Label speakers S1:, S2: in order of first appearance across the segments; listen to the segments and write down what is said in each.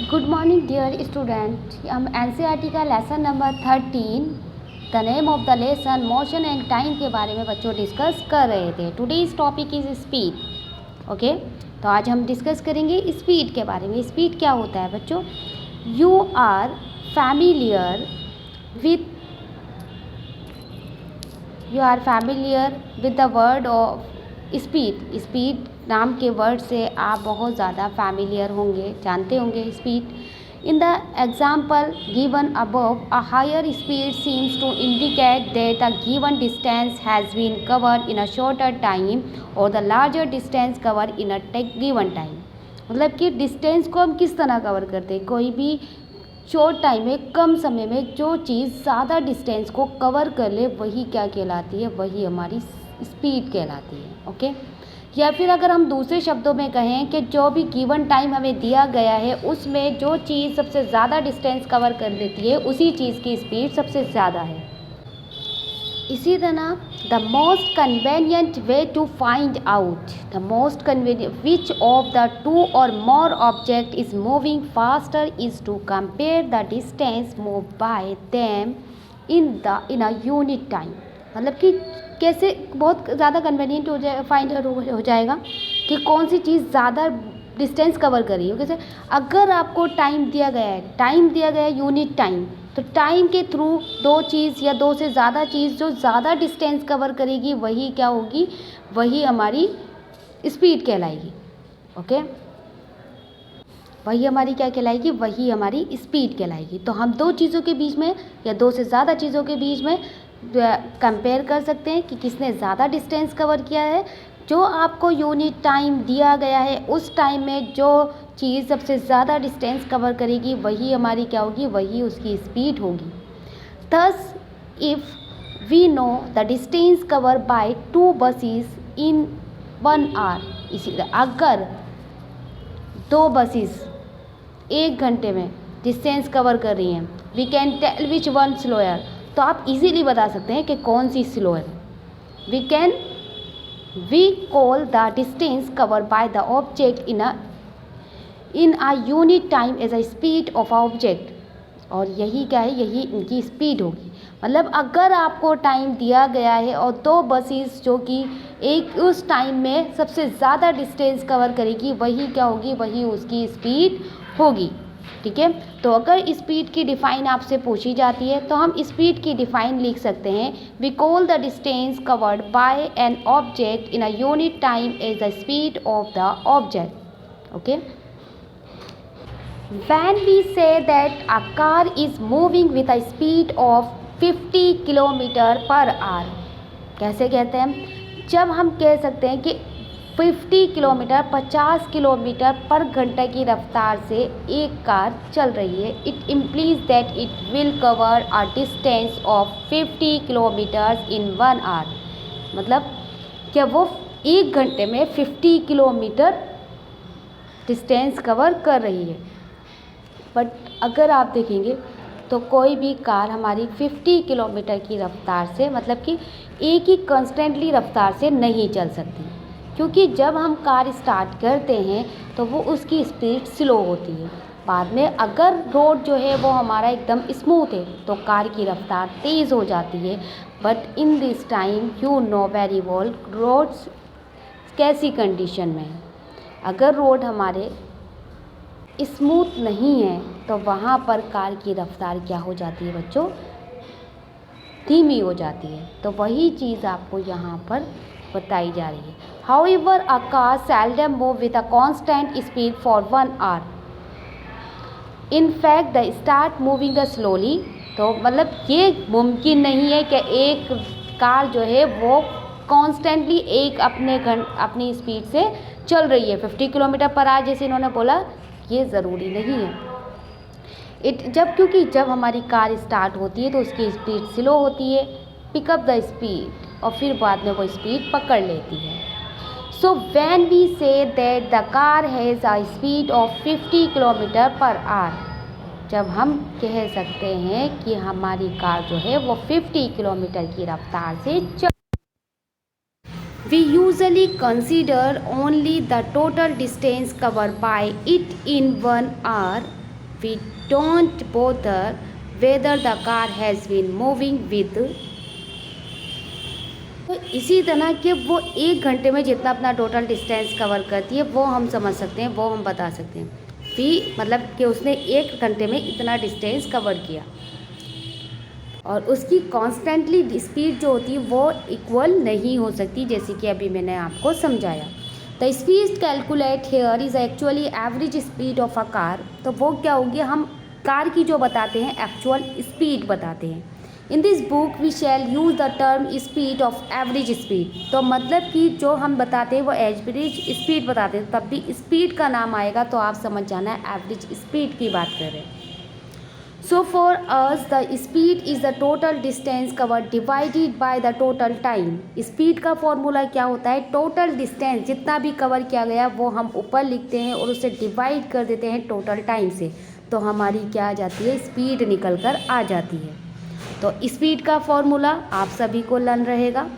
S1: Good morning dear student. हम NCERT का lesson number 13 the name of the lesson motion and time के बारे में बच्चों डिस्कस कर रहे थे। Today's topic is speed. Okay, तो आज हम डिस्कस करेंगे स्पीड के बारे में। स्पीड क्या होता है बच्चों? You are familiar with the word of speed. Speed नाम के वर्ड से आप बहुत ज़्यादा फैमिलियर होंगे, जानते होंगे speed. In the example given above, a higher speed seems to indicate that a given distance has been covered in a shorter time or the larger distance cover in a given time. मतलब कि distance को हम किस तरह cover करते हैं? कोई भी शॉर्ट टाइम में, कम समय में जो चीज़ ज़्यादा डिस्टेंस को कवर कर ले वही क्या कहलाती है? वही हमारी स्पीड कहलाती है। ओके, या फिर अगर हम दूसरे शब्दों में कहें कि जो भी गिवन टाइम हमें दिया गया है उसमें जो चीज़ सबसे ज़्यादा डिस्टेंस कवर कर लेती है उसी चीज़ की स्पीड सबसे ज़्यादा है। इसी तरह the most convenient way to find out the most convenient which of the two or more object is moving faster is to compare the distance move by them in a unit time. मतलब कि कैसे बहुत ज़्यादा convenient हो जाएगा कि कौन सी चीज़ ज़्यादा डिस्टेंस कवर कर रही है। कैसे? अगर आपको टाइम दिया गया है यूनिट टाइम, तो टाइम के थ्रू दो चीज़ या दो से ज़्यादा चीज़ जो ज़्यादा डिस्टेंस कवर करेगी वही क्या होगी? वही हमारी स्पीड कहलाएगी। ओके, वही हमारी क्या कहलाएगी? वही हमारी स्पीड कहलाएगी। तो हम दो चीज़ों के बीच में या दो से ज़्यादा चीज़ों के बीच में कंपेयर कर सकते हैं कि किसने ज़्यादा डिस्टेंस कवर किया है। जो आपको यूनिट टाइम दिया गया है उस टाइम में जो चीज़ सबसे ज़्यादा डिस्टेंस कवर करेगी वही हमारी क्या होगी? वही उसकी स्पीड होगी। Thus if we know the distance cover by 2 buses in 1 hour, इसी अगर 2 बसेस 1 घंटे में डिस्टेंस कवर कर रही हैं, we can tell which one slower. तो आप इजीली बता सकते हैं कि कौन सी स्लो है। We call the distance cover by the object in a unit time as a speed of object. और यही क्या है? यही इनकी स्पीड होगी। मतलब अगर आपको टाइम दिया गया है और 2 बसेस जो कि एक उस टाइम में सबसे ज़्यादा डिस्टेंस कवर करेगी वही क्या होगी? वही उसकी स्पीड होगी। ठीक है, तो अगर स्पीड की डिफ़ाइन आपसे पूछी जाती है तो हम स्पीड की डिफ़ाइन लिख सकते हैं। We call the distance covered by an object in a unit time as the speed of the object. Okay, when we say that a car is moving with a speed of 50 kilometre per hour, कैसे कहते हैं? जब हम कह सकते हैं कि 50 kilometre पर घंटे की रफ्तार से एक कार चल रही है, it implies that it will cover a distance of 50 kilometres in 1 hour. मतलब क्या वो 1 घंटे में 50 किलोमीटर डिस्टेंस कवर कर रही है। बट अगर आप देखेंगे तो कोई भी कार हमारी 50 किलोमीटर की रफ्तार से, मतलब कि एक ही कंस्टेंटली रफ्तार से नहीं चल सकती, क्योंकि जब हम कार स्टार्ट करते हैं तो वो उसकी स्पीड स्लो होती है। बाद में अगर रोड जो है वो हमारा एकदम स्मूथ है तो कार की रफ्तार तेज़ हो जाती है। But in this time you know very well roads कैसी कंडीशन में है। अगर रोड हमारे स्मूथ नहीं है तो वहाँ पर कार की रफ्तार क्या हो जाती है बच्चों? धीमी हो जाती है। तो वही चीज़ आपको यहाँ पर बताई जा रही है। However a car seldom move with a constant speed for 1 hour, in fact the start moving the slowly. तो मतलब ये मुमकिन नहीं है कि एक कार जो है वो कॉन्स्टेंटली एक अपनी स्पीड से चल रही है 50 किलोमीटर पर आवर, जैसे इन्होंने बोला, ये ज़रूरी नहीं है। क्योंकि जब हमारी कार स्टार्ट होती है तो उसकी स्पीड स्लो होती है, पिकअप द स्पीड, और फिर बाद में वो स्पीड पकड़ लेती है। So when we say that the car has a speed of 50 kilometre per hour, जब हम कह सकते हैं कि हमारी कार जो है वो 50 किलोमीटर की रफ्तार से चल। We usually consider only the total distance covered by it in 1 hour we don't bother whether the car has been moving with. तो इसी तरह कि वो 1 घंटे में जितना अपना टोटल डिस्टेंस कवर करती है वो हम समझ सकते हैं, वो हम बता सकते हैं। वी मतलब कि उसने 1 घंटे में इतना डिस्टेंस कवर किया, और उसकी कॉन्स्टेंटली स्पीड जो होती है वो इक्वल नहीं हो सकती, जैसे कि अभी मैंने आपको समझाया। The speed calculate here is actually average speed of a car. तो वो क्या होगी, हम कार की जो बताते हैं एक्चुअल स्पीड बताते हैं। In this book we shall use the term speed of average speed. तो मतलब कि जो हम बताते हैं वो एवरेज स्पीड बताते हैं, तब भी स्पीड का नाम आएगा तो आप समझ जाना है एवरेज स्पीड की बात कर रहे हैं। So for us the speed is the total distance covered divided by the total time। Speed का फॉर्मूला क्या होता है, टोटल डिस्टेंस जितना भी कवर किया गया वो हम ऊपर लिखते हैं और उसे डिवाइड कर देते हैं टोटल टाइम से, तो हमारी क्या आ जाती है, स्पीड निकल कर आ जाती है। तो स्पीड का फॉर्मूला आप सभी को लर्न रहेगा,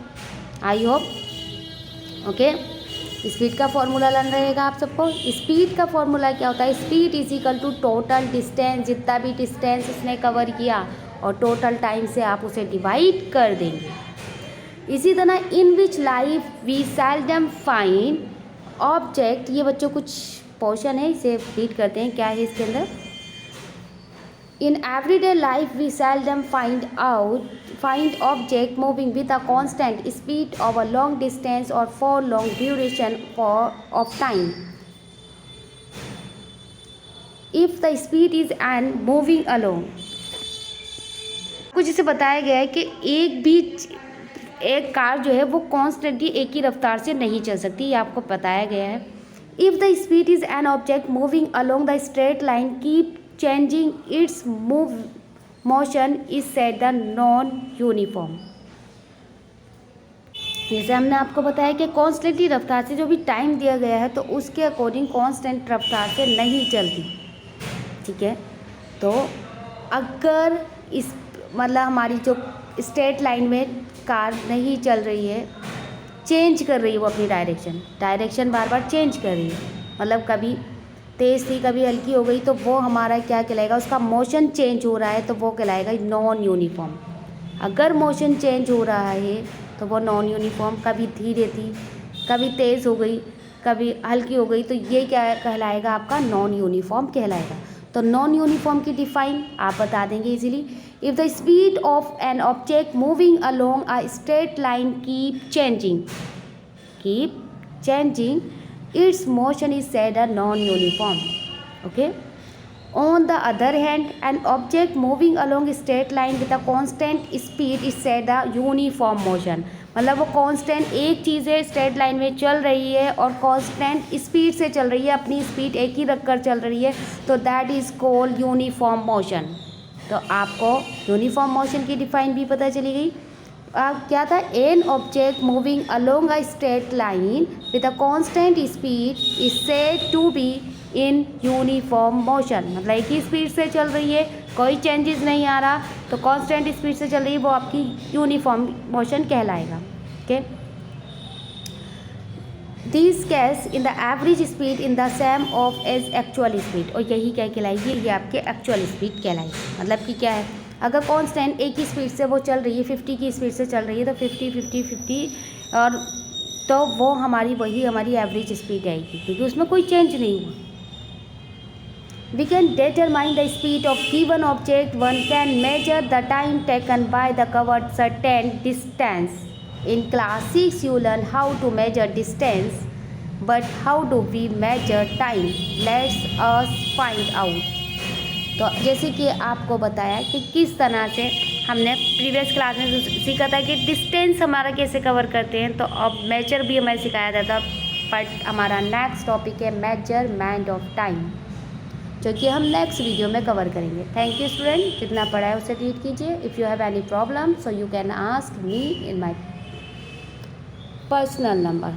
S1: आई होप ओके। स्पीड का फॉर्मूला लर्न रहेगा आप सबको। स्पीड का फॉर्मूला क्या होता है, speed is equal to total distance, जितना भी डिस्टेंस उसने कवर किया और टोटल टाइम से आप उसे डिवाइड कर देंगे। इसी तरह in which life we seldom find object, ये बच्चों कुछ पोर्शन है, इसे रीड करते हैं क्या है इसके अंदर। In everyday life we seldom find object moving with a constant speed over long distance or for long duration of time. If the speed is and moving along, कुछ इसे बताया गया है कि एक कार जो है वो कॉन्स्टेंटली एक ही रफ्तार से नहीं चल सकती, ये आपको बताया गया है। If the speed is an object moving along the straight line keep changing its motion is said the non-uniform। जैसे हमने आपको बताया कि कॉन्स्टेंटली रफ्तार से जो भी टाइम दिया गया है तो उसके अकॉर्डिंग कॉन्स्टेंट रफ्तार से नहीं चलती, ठीक है। तो अगर इस मतलब हमारी जो स्ट्रेट लाइन में कार नहीं चल रही है, चेंज कर रही है वो अपनी डायरेक्शन बार बार चेंज कर रही है, मतलब कभी तेज़ थी कभी हल्की हो गई, तो वो हमारा क्या कहलाएगा, उसका मोशन चेंज हो रहा है तो वो कहलाएगा नॉन यूनिफॉर्म। अगर मोशन चेंज हो रहा है तो वो नॉन यूनिफॉर्म, कभी धीरे थी कभी तेज़ हो गई कभी हल्की हो गई, तो ये क्या कहलाएगा, आपका नॉन यूनिफॉर्म कहलाएगा। तो नॉन यूनिफॉर्म की डिफाइन आप बता देंगे easily. If the speed of N object moving along a straight line keep changing its motion is said a non-uniform, okay। On the other hand, an object moving along a straight line with a constant speed is said a uniform motion। मतलब वो constant एक चीज़ है, straight line में चल रही है और constant speed से चल रही है, अपनी स्पीड एक ही रख कर चल रही है, तो that is called uniform motion. तो आपको यूनिफॉर्म मोशन की डिफाइन भी पता चली गई। क्या था, an object moving along a straight line with a constant speed is said to be in uniform motion. मतलब एक ही स्पीड से चल रही है, कोई चेंजेस नहीं आ रहा, तो कांस्टेंट स्पीड से चल रही है, वो आपकी यूनिफॉर्म मोशन कहलाएगा, okay. This case in the average speed in the same of as actual speed, और यही क्या कहलाएगी, ये आपके एक्चुअल स्पीड कहलाएगी। मतलब कि क्या है, अगर कांस्टेंट एक ही स्पीड से वो चल रही है, 50 की स्पीड से चल रही है, तो 50 और तो वो वही हमारी एवरेज स्पीड आएगी, क्योंकि उसमें कोई चेंज नहीं हुआ। We can determine the speed of given object, one can measure the time taken by the covered certain distance. In class 6 you learn how to measure distance, but how do we measure time, let's us find out. तो जैसे कि आपको बताया कि किस तरह से हमने प्रीवियस क्लास में सीखा था कि डिस्टेंस हमारा कैसे कवर करते हैं, तो अब मेजर भी हमें सिखाया जाता, बट हमारा नेक्स्ट टॉपिक है मेजरमेंट ऑफ टाइम, जो कि हम नेक्स्ट वीडियो में कवर करेंगे। थैंक यू स्टूडेंट, जितना पढ़ा है उसे रीड कीजिए। If you have any problem so you can ask me in my personal number.